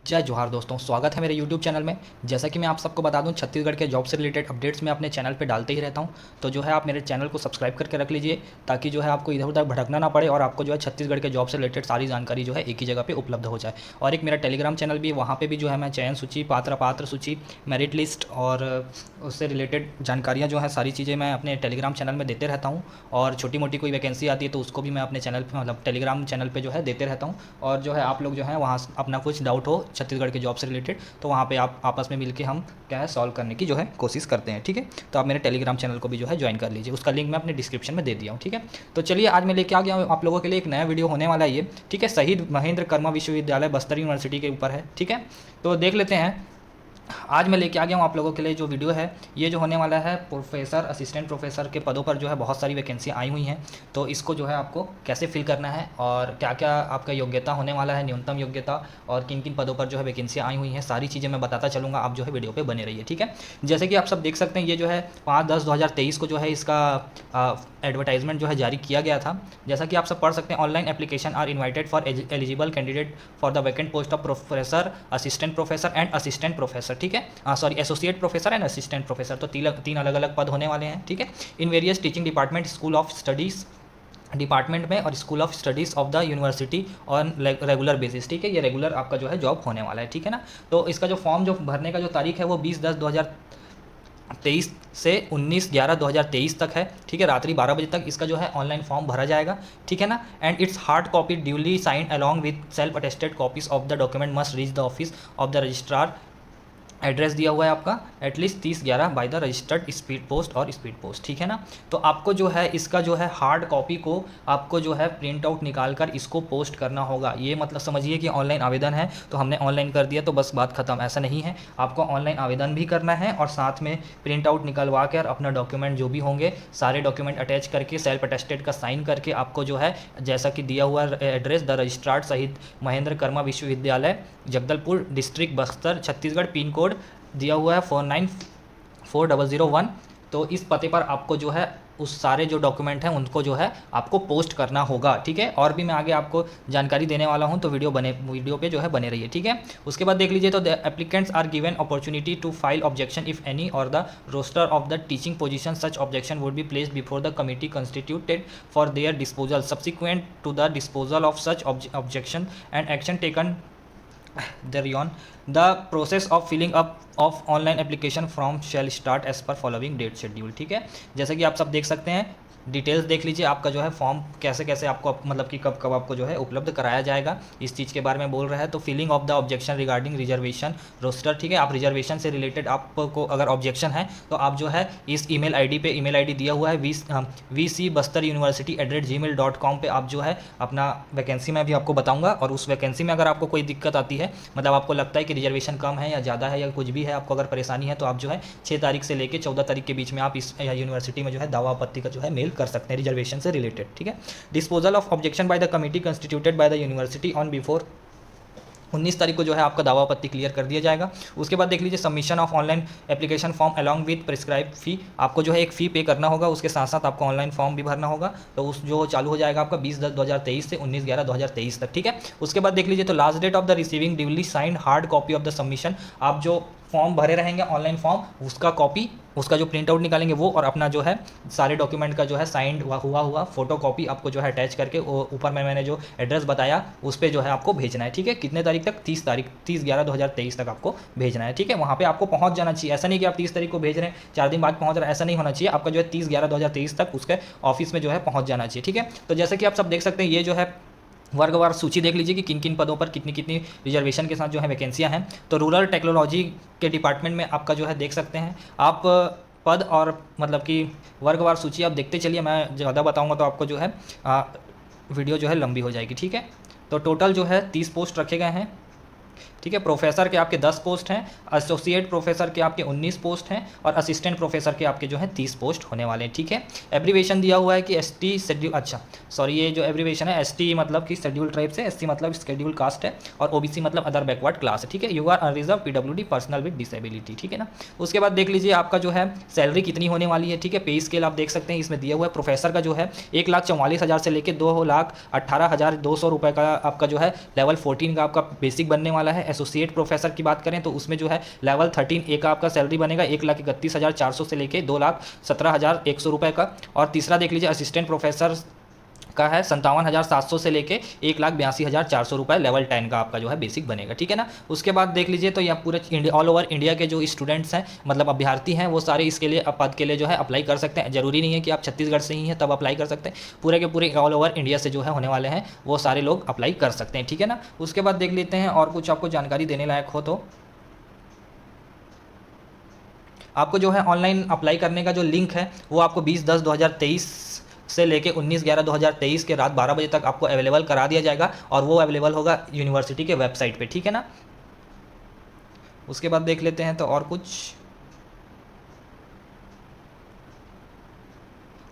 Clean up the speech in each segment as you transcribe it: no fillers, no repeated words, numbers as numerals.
जय जोहार दोस्तों, स्वागत है मेरे YouTube चैनल में। जैसा कि मैं आप सबको बता दूं, छत्तीसगढ़ के जॉब से रिलेटेड अपडेट्स मैं अपने चैनल पे डालते ही रहता हूं। तो जो है आप मेरे चैनल को सब्सक्राइब करके रख लीजिए, ताकि जो है आपको इधर उधर भटकना ना पड़े और आपको जो है छत्तीसगढ़ के जॉब से रिलेटेड सारी जानकारी जो है एक ही जगह पर उपलब्ध हो जाए। और एक मेरा टेलीग्राम चैनल भी है, वहाँ पर भी जो है मैं चयन सूची, पात्र सूची, मेरिट लिस्ट और उससे रिलेटेड जानकारियाँ जो हैं सारी चीज़ें मैं अपने टेलीग्राम चैनल में देते रहता हूँ। और छोटी मोटी कोई वैकेंसी आती है तो उसको भी मैं अपने चैनल पर, मतलब टेलीग्राम चैनल पर जो है देते रहता हूँ। और जो है आप लोग जो है वहाँ अपना कुछ डाउट हो छत्तीसगढ़ के जॉब से रिलेटेड, तो वहाँ पे आप आपस में मिलके हम क्या है सॉल्व करने की जो है कोशिश करते हैं। ठीक है, तो आप मेरे टेलीग्राम चैनल को भी जो है ज्वाइन कर लीजिए, उसका लिंक मैं अपने डिस्क्रिप्शन में दे दिया हूँ। ठीक है, तो चलिए आज मैं लेके आ गया हूँ आप लोगों के लिए एक नया वीडियो होने वाला है ये। ठीक है, शहीद महेंद्र कर्मा विश्वविद्यालय बस्तर यूनिवर्सिटी के ऊपर है। ठीक है, तो देख लेते हैं। आज मैं लेके आ गया हूँ आप लोगों के लिए जो वीडियो है, ये जो होने वाला है प्रोफेसर, असिस्टेंट प्रोफेसर के पदों पर जो है बहुत सारी वैकेंसियाँ आई हुई हैं। तो इसको जो है आपको कैसे फिल करना है और क्या क्या आपका योग्यता होने वाला है, न्यूनतम योग्यता, और किन किन पदों पर जो है वैकेंसियाँ आई हुई हैं, सारी चीज़ें मैं बताता चलूँगा। आप जो है वीडियो पर बने रहिए। ठीक है, जैसे कि आप सब देख सकते हैं, ये जो है 5/10/2023 को जो है इसका एडवर्टाइजमेंट जो है जारी किया गया था। जैसा कि आप सब पढ़ सकते हैं, online application are invited for eligible candidate for the vacant post of professor, assistant professor and assistant professor. ठीक है, sorry, associate professor and assistant professor, तो तीन अलग अलग पद होने वाले हैं। ठीक है, in various teaching department, school of studies department में और school of studies of the university on regular basis. ठीक है, ये रेगुलर आपका जो है जॉब होने वाला है। ठीक है ना, तो इसका जो फॉर्म जो भरने का जो तारीख है वो 20/10/2023 से 19/11/2023 तक है। ठीक है, रात्रि 12 बजे तक इसका जो है ऑनलाइन फॉर्म भरा जाएगा। ठीक है ना, and it's hard copy duly signed along with self attested copies of the document must reach the office of the registrar. Address दिया हुआ है आपका at least 30/11 by the registered speed post और स्पीड पोस्ट। ठीक है ना, तो आपको जो है इसका जो है हार्ड कॉपी को आपको जो है प्रिंट आउट निकाल कर इसको पोस्ट करना होगा। ये मतलब समझिए कि ऑनलाइन आवेदन है तो हमने ऑनलाइन कर दिया तो बस बात खत्म, ऐसा नहीं है। आपको ऑनलाइन आवेदन भी करना है और साथ में प्रिंट आउट निकलवा कर अपना डॉक्यूमेंट जो भी होंगे सारे डॉक्यूमेंट अटैच करके सेल्फ अटेस्टेड का साइन करके आपको जो है जैसा कि दिया हुआ एड्रेस, द रजिस्ट्रार्ड शहीद महेंद्र कर्मा विश्वविद्यालय, Jagdalpur district, Bastar, Chhattisgarh, pin code दिया हुआ है 494001। तो इस पते पर आपको जो है उस सारे जो डॉक्यूमेंट हैं उनको जो है आपको पोस्ट करना होगा। ठीक है, और भी मैं आगे आपको जानकारी देने वाला हूं, तो वीडियो पे जो है बने रहिए। ठीक है, उसके बाद देख लीजिए, तो the applicants are given opportunity to file objection if any और the roster of the teaching position such objection would be placed before the committee constituted for their disposal subsequent to the disposal of such objection and action taken thereon. The process of filling up of online application form shall start as per following date schedule। ठीक है, जैसे कि आप सब देख सकते हैं, details देख लीजिए, आपका जो है फॉर्म कैसे कैसे आपको मतलब कि कब कब आपको जो है उपलब्ध कराया जाएगा, इस चीज़ के बारे में बोल रहा है। तो filling of the objection regarding reservation roster. ठीक है, आप रिजर्वेशन से रिलेटेड आपको अगर ऑब्जेक्शन है तो आप जो है इस ईमेल आईडी पे, ईमेल आईडी दिया हुआ है vc-bastar-university@gmail.com पे आप जो है अपना वैकेंसी में भी आपको बताऊंगा। और उस वैकेंसी में अगर आपको कोई दिक्कत आती है, मतलब आपको लगता है कि रिजर्वेशन कम है या ज़्यादा है या कुछ भी है, आपको अगर परेशानी है, तो आप जो है 6 तारीख से लेकर 14 तारीख के बीच में आप इस यूनिवर्सिटी में जो है दावा आपत्ति का जो है मेल कर सकते हैं रिजर्वेशन से रिलेटेड। ठीक है, disposal of objection by the committee constituted by the university on before 19 तारीख को जो है आपका दावा आपत्ति क्लियर कर दिया जाएगा। उसके बाद देख लीजिए, submission of online application form along with prescribe fee. आपको जो है एक फ़ी पे करना होगा, उसके साथ साथ आपको ऑनलाइन फॉर्म भी भरना होगा। तो उस जो चालू हो जाएगा आपका 20/10/2023 से 19/11/2023 तक। ठीक है, उसके बाद देख लीजिए, तो last date of the receiving duly signed hard copy of the submission. आप जो फॉर्म भरे रहेंगे ऑनलाइन फॉर्म, उसका कॉपी, उसका जो प्रिंट आउट निकालेंगे वो, और अपना जो है सारे डॉक्यूमेंट का जो है साइंड हुआ फोटो कॉपी आपको जो है अटैच करके ऊपर में मैंने जो एड्रेस बताया उस पर जो है आपको भेजना है। ठीक है, कितने तारीख तक? 30/11/2023 तक आपको भेजना है। ठीक है, वहाँ पे आपको पहुँच जाना चाहिए। ऐसा नहीं कि आप 30 तारीख को भेज रहे हैं 4 दिन बाद पहुँच रहा है, ऐसा नहीं होना चाहिए। आपका जो है 30/11/2023 तक उसके ऑफिस में जो है पहुँच जाना चाहिए। ठीक है, तो जैसे कि आप सब देख सकते हैं, ये जो है वर्गवार सूची देख लीजिए कि किन किन पदों पर कितनी कितनी रिजर्वेशन के साथ जो है वैकेंसियां हैं। तो रूरल टेक्नोलॉजी के डिपार्टमेंट में आपका जो है देख सकते हैं आप पद, और मतलब कि वर्गवार सूची आप देखते चलिए। मैं ज़्यादा बताऊंगा तो आपको जो है वीडियो जो है लंबी हो जाएगी। ठीक है, तो टोटल जो है 30 पोस्ट रखे गए हैं। ठीक है, प्रोफेसर के आपके 10 पोस्ट हैं, एसोसिएट प्रोफेसर के आपके 19 पोस्ट हैं, और असिस्टेंट प्रोफेसर के आपके जो है 30 पोस्ट होने वाले हैं। ठीक है, एब्रीवेशन दिया हुआ है कि एसटी शेड्यूल, अच्छा सॉरी, ये जो एब्रीवेशन है एसटी मतलब कि शेड्यूल ट्राइब से, एससी मतलब शेड्यूल कास्ट है, और ओबीसी मतलब अदर बैकवर्ड क्लास है। ठीक है, you are unreserved PWD personal with disability. ठीक है ना, उसके बाद देख लीजिए आपका जो है सैलरी कितनी होने वाली है। ठीक है, पे स्केल आप देख सकते हैं, इसमें दिया हुआ है। प्रोफेसर का जो है 1,44,000 से लेकर 2,18,200 रुपये का आपका जो है लेवल 14 का आपका बेसिक बनने वाला वाला है। एसोसिएट प्रोफेसर की बात करें तो उसमें जो है लेवल 13A का आपका सैलरी बनेगा 1,31,400 से लेके 2,17,100 रुपये का। और तीसरा देख लीजिए असिस्टेंट प्रोफेसर का है 57,700 से लेके 1,82,400 रुपये लेवल 10 का आपका जो है बेसिक बनेगा, ठीक है ना। उसके बाद देख लीजिए तो यह पूरे ऑल ओवर इंडिया के जो स्टूडेंट्स हैं मतलब अभ्यर्थी हैं वो सारे इसके लिए पद के लिए जो है अप्लाई कर सकते हैं। जरूरी नहीं है कि आप छत्तीसगढ़ से ही हैं तब अप्लाई कर सकते हैं, पूरे के पूरे ऑल ओवर इंडिया से जो है होने वाले हैं वो सारे लोग अप्लाई कर सकते हैं, ठीक है ना। उसके बाद देख लेते हैं और कुछ आपको जानकारी देने लायक हो तो आपको जो है ऑनलाइन अप्लाई करने का जो लिंक है वो आपको 20/10/2023 से लेके 19/11/2023 के रात 12 बजे तक आपको अवेलेबल करा दिया जाएगा और वो अवेलेबल होगा यूनिवर्सिटी के वेबसाइट पे, ठीक है ना। उसके बाद देख लेते हैं तो और कुछ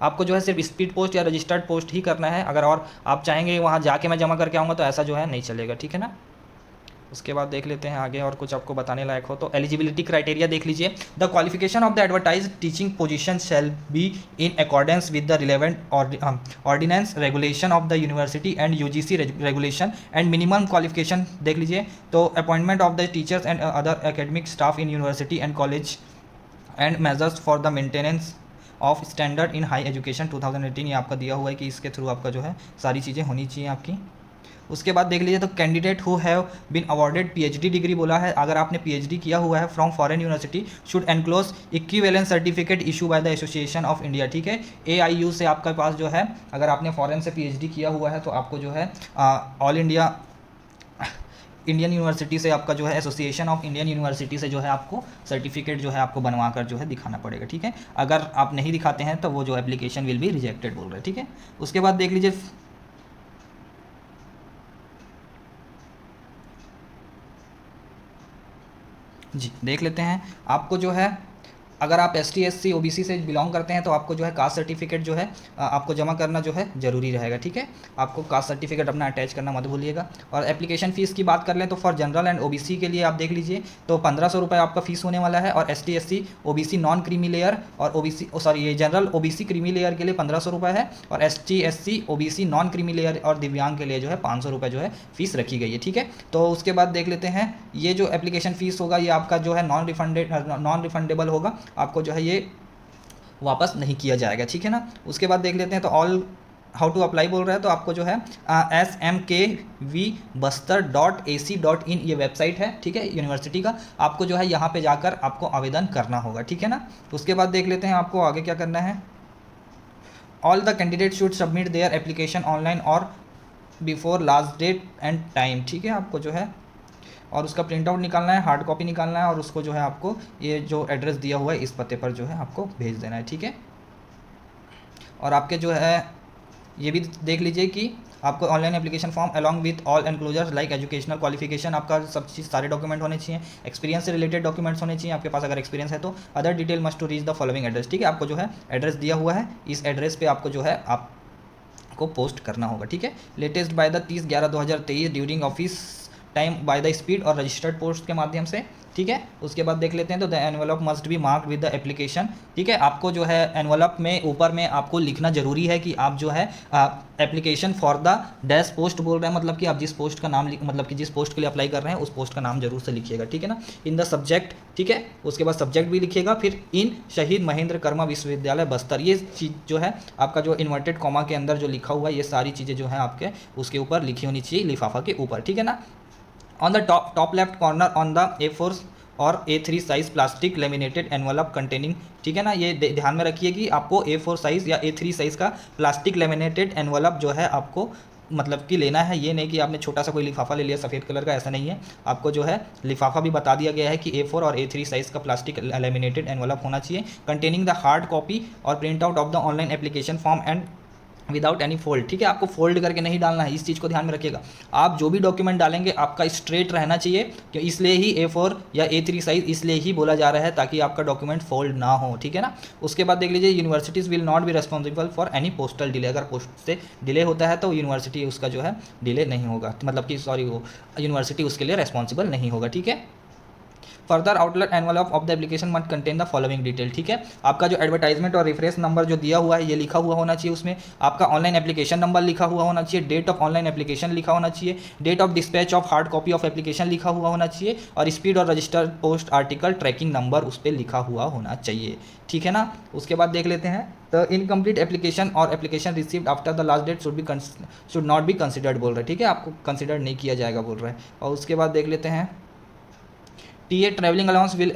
आपको जो है सिर्फ स्पीड पोस्ट या रजिस्टर्ड पोस्ट ही करना है। अगर और आप चाहेंगे वहाँ जाके मैं जमा करके आऊँगा तो ऐसा जो है नहीं चलेगा, ठीक है ना। उसके बाद देख लेते हैं आगे और कुछ आपको बताने लायक हो तो एलिजिबिलिटी क्राइटेरिया देख लीजिए। The qualification of the advertise teaching position shall be in accordance with the relevant ordinance regulation of the university and UGC regulation and minimum qualification देख लीजिए। तो appointment of the teachers and other academic staff in university and college and measures for the maintenance of standard in high education 2018 ये आपका दिया हुआ है कि इसके थ्रू आपका जो है सारी चीज़ें होनी चाहिए आपकी। उसके बाद देख लीजिए तो candidate who have been awarded PhD degree बोला है। अगर आपने पीएचडी किया हुआ है from foreign university should enclose equivalent certificate issue by the association of India, ठीक है। AIU से आपके पास जो है अगर आपने फॉरेन से पीएचडी किया हुआ है तो आपको जो है ऑल इंडिया इंडियन यूनिवर्सिटी से आपका जो है एसोसिएशन ऑफ इंडियन यूनिवर्सिटी से जो है आपको सर्टिफिकेट जो है आपको बनवा कर जो है दिखाना पड़ेगा, ठीक है। अगर आप नहीं दिखाते हैं तो वो जो एप्लीकेशन विल बी रिजेक्टेड बोल रहे हैं, ठीक है। उसके बाद देख लीजिए जी देख लेते हैं आपको जो है अगर आप ST SC OBC से बिलोंग करते हैं तो आपको जो है कास्ट सर्टिफिकेट जो है आपको जमा करना जो है ज़रूरी रहेगा, ठीक है। आपको कास्ट सर्टिफिकेट अपना अटैच करना मत भूलिएगा। और एप्लीकेशन फ़ीस की बात कर लें तो फॉर जनरल एंड OBC के लिए आप देख लीजिए तो 1500 रुपये आपका फ़ीस होने वाला है। और ST SC OBC non creamy layer और ये जनरल OBC क्रीमी लेयर के लिए 1500 रुपये है और ST SC OBC non creamy layer और दिव्यांग के लिए जो है 500 रुपये जो है फ़ीस रखी गई है, ठीक है। तो उसके बाद देख लेते हैं ये जो एप्लीकेशन फ़ीस होगा ये आपका जो है नॉन रिफंडेबल होगा, आपको जो है ये वापस नहीं किया जाएगा, ठीक है ना। उसके बाद देख लेते हैं तो ऑल हाउ टू अप्लाई बोल रहा है तो आपको जो है smkvbastar.ac.in ये वेबसाइट है, ठीक है, यूनिवर्सिटी का। आपको जो है यहाँ पे जाकर आपको आवेदन करना होगा, ठीक है ना। उसके बाद देख लेते हैं आपको आगे क्या करना है। All the candidate should submit their application online और before last date and time, ठीक है। आपको जो है और उसका प्रिंट आउट निकालना है, हार्ड कॉपी निकालना है और उसको जो है आपको ये जो एड्रेस दिया हुआ है इस पते पर जो है आपको भेज देना है, ठीक है। और आपके जो है ये भी देख लीजिए कि आपको online application form along with all enclosures like educational qualification, आपका सब चीज़ सारे डॉक्यूमेंट होने चाहिए, एक्सपीरियंस से रिलेटेड डॉक्यूमेंट्स होने चाहिए आपके पास अगर एक्सपीरियंस है तो। Other detail must to reach the following address, ठीक है। आपको जो है एड्रेस दिया हुआ है इस एड्रेस पे आपको जो है आपको पोस्ट करना होगा, ठीक है। Latest by the 30/11/2023 during office time by the speed और रजिस्टर्ड पोस्ट के माध्यम से, ठीक है। उसके बाद देख लेते हैं तो the envelope must be marked with the application, ठीक है। आपको जो है एनवलप में ऊपर में आपको लिखना जरूरी है कि आप जो है application for the dash post बोल रहे हैं, मतलब कि आप जिस पोस्ट का नाम मतलब कि जिस पोस्ट के लिए अप्लाई कर रहे हैं उस पोस्ट का नाम जरूर से लिखिएगा, ठीक है ना। इन द सब्जेक्ट, ठीक है। उसके बाद सब्जेक्ट भी लिखिएगा, फिर इन शहीद महेंद्र कर्मा विश्वविद्यालय बस्तर, ये चीज़ जो है आपका जो इन्वर्टेड कॉमा के अंदर जो लिखा हुआ है ये सारी चीज़ें जो है आपके उसके ऊपर लिखी होनी चाहिए लिफाफा के ऊपर, ठीक है ना। On the top left corner on the A4 और A3 size plastic laminated envelope containing, ठीक है ना। ये ध्यान में रखिए कि आपको A4 साइज़ या A3 साइज़ का प्लास्टिक लेमिनेटेड एनवलप जो है आपको मतलब कि लेना है। ये नहीं कि आपने छोटा सा कोई लिफाफा ले लिया सफ़ेद कलर का, ऐसा नहीं है। आपको जो है लिफाफा भी बता दिया गया है कि A4 और A3 साइज़ का प्लास्टिक लेमिनेटेड एनवलप होना चाहिए कंटेनिंग द हार्ड कॉपी और print out of the online application form and without any fold, ठीक है। आपको फोल्ड करके नहीं डालना है, इस चीज़ को ध्यान में रखिएगा। आप जो भी डॉक्यूमेंट डालेंगे आपका स्ट्रेट रहना चाहिए, कि इसलिए ही A4 या A3 साइज इसलिए ही बोला जा रहा है ताकि आपका डॉक्यूमेंट फोल्ड ना हो, ठीक है ना। उसके बाद देख लीजिए universities will not be responsible for any postal delay, अगर पोस्ट से डिले होता है तो यूनिवर्सिटी उसका जो है डिले नहीं होगा, मतलब कि सॉरी वो यूनिवर्सिटी उसके लिए रिस्पॉन्सिबल नहीं होगा, ठीक है। Further outlet envelope of the application must contain the following detail. ठीक है, आपका जो एडवर्टाइजमेंट और रेफरेंस नंबर जो दिया हुआ है ये लिखा हुआ होना चाहिए, उसमें आपका ऑनलाइन एप्लीकेशन नंबर लिखा हुआ होना चाहिए, डेट ऑफ ऑनलाइन एप्लीकेशन लिखा होना चाहिए, date of dispatch of hard copy of application लिखा हुआ होना चाहिए, और स्पीड और registered post article tracking number उस पर लिखा हुआ होना चाहिए। ठीक है ना। उसके बाद देख लेते हैं, द इनकम्प्लीट एप्लीकेशन और application received after the last date should not be considered बोल रहा है। ठीक है, आपको कंसिडर नहीं किया जाएगा बोल रहा है। और उसके बाद देख लेते हैं, TA traveling allowance will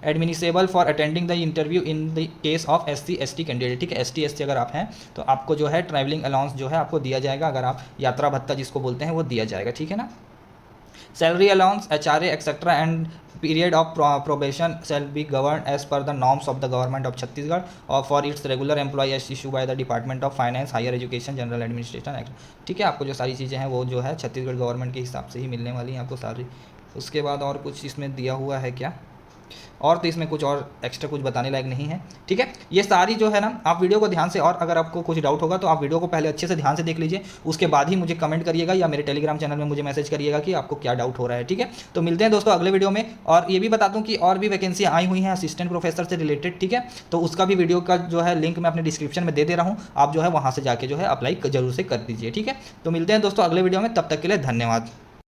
admissible for attending the interview in the case of SC ST candidate. ठीक है, ST ST अगर आप हैं तो आपको जो है ट्रैवलिंग अलाउंस जो है आपको दिया जाएगा, अगर आप यात्रा भत्ता जिसको बोलते हैं वो दिया जाएगा। ठीक है ना। Salary allowance HRA etcetera and period of probation shall be govern as पर the norms of the government of Chhattisgarh और for its regular employ as issue by the department of finance higher education general administration act. ठीक है, आपको जो सारी चीज़ें हैं वो जो है छत्तीसगढ़ गवर्नमेंट के हिसाब से ही मिलने वाली हैं आपको सारी। उसके बाद और कुछ इसमें दिया हुआ है क्या, और तो इसमें कुछ और एक्स्ट्रा कुछ बताने लायक नहीं है। ठीक है, ये सारी जो है ना, आप वीडियो को ध्यान से, और अगर आपको कुछ डाउट होगा तो आप वीडियो को पहले अच्छे से ध्यान से देख लीजिए, उसके बाद ही मुझे कमेंट करिएगा या मेरे टेलीग्राम चैनल में मुझे मैसेज करिएगा कि आपको क्या डाउट हो रहा है। ठीक है, तो मिलते हैं दोस्तों अगले वीडियो में। और ये भी बता दूं कि और भी वैकेंसी आई हुई हैं असिस्टेंट प्रोफेसर से रिलेटेड। ठीक है, तो उसका भी वीडियो का जो है लिंक मैं अपने डिस्क्रिप्शन में दे रहा हूँ, आप जो है वहाँ से जाके जो है अप्लाई जरूर से कर दीजिए। ठीक है, तो मिलते हैं दोस्तों अगले वीडियो में, तब तक के लिए धन्यवाद।